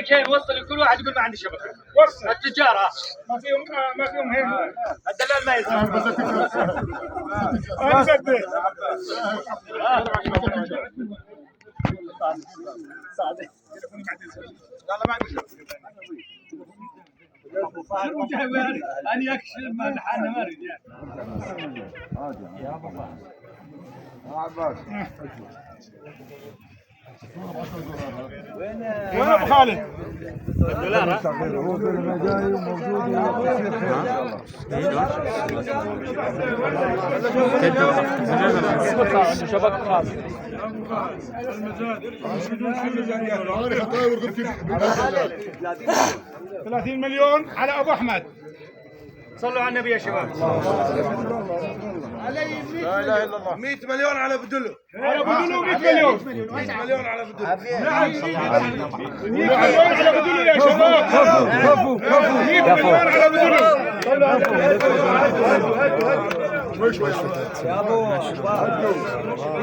كين وصل لكل واحد يقول ما عندي شبكه. وصل التجار ما فيهم هين الدلال ما يزال. انا صدق أنا أكشف ما نحن ما رجع. وين ابو خالد؟ شبكة خاص. 30 مليون على ابو احمد. صلوا على النبي يا شباب. لا اله الا الله. 100 مليون على بدلو. على بدلو 100 مليون. 100 مليون على بدلو. نعم 100 مليون على بدلو يا شباب. كفو 100 مليون على بدلو. يا ابو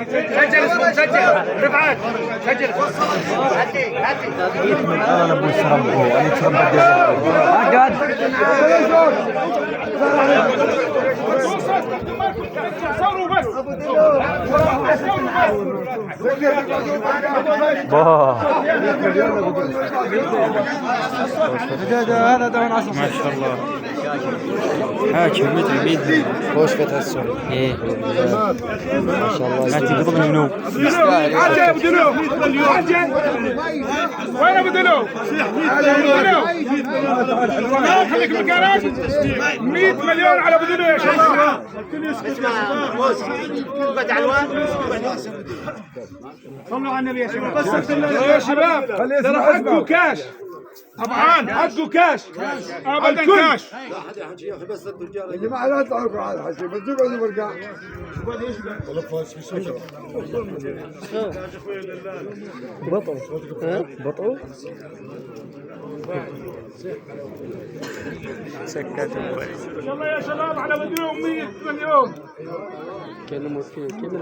سجل اسمه سجل رفعت سجل هاتي انا ابو يشربوا انا يشرب قاعد ما شاء الله حاكم مثل بيد خوش فتحسه ايه ما شاء الله ما تقبض منه عجل ابو دلو عجل وين ابو دلو؟ خليك مكانك 100 مليون على ابو دلو يا شباب. صلوا على النبي يا شباب. يا شباب ترى حقه كاش طبعا حقه كاش ابدا كاش. اللي ما على يطلعوا على الحكي بس يقعدوا برقع. بطل سكت يلا يا شباب على بدلو 100 مليون. كان موكل كده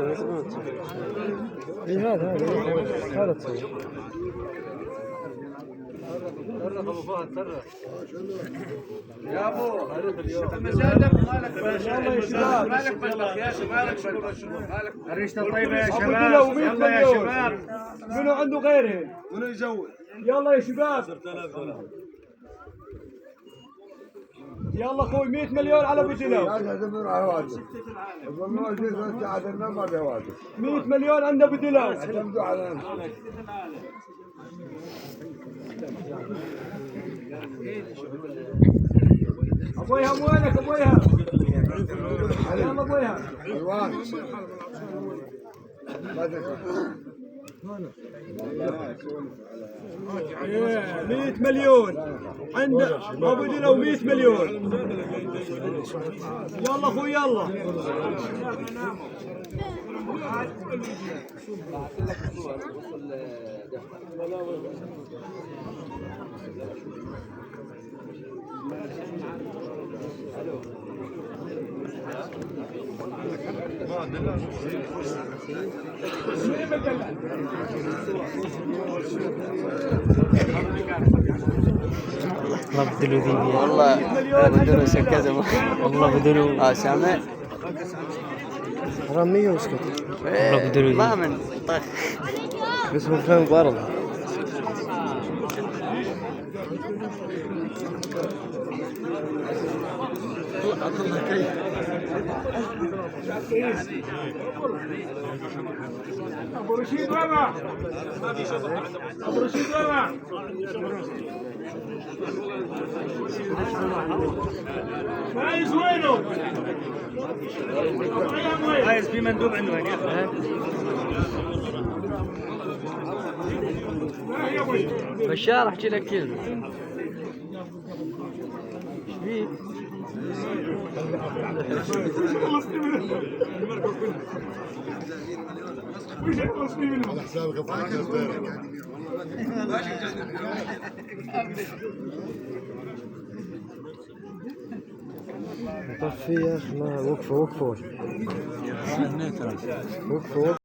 هذا تصير يا ابو المسالك مالك بلغ يا شباب مالك الريشه الطيبه يا شباب. يلا يا شباب منو عنده غيره؟ منو يزود؟ يلا يا شباب يلا اخوي 100 مليون على بدلو. 100 مليون عند بدلو. ابويها وينك ابويها؟ يلا ابويها 100 مليون عند ابو دلو 100 مليون. يلا اخوي يلا والله بدلو ذي والله بدلو سكزه والله بدلو سامع رميه وسكت والله بدلو ما من طخ بس هو فهم برضه ابو رشيد وين؟ ابو رشيد وين؟ فايز وينه؟ فايز في مندوب عنوان يا اخي. بشار احكي لك كلمه ايش على حسابك طفي يا اخي ما وقفوا وقفوا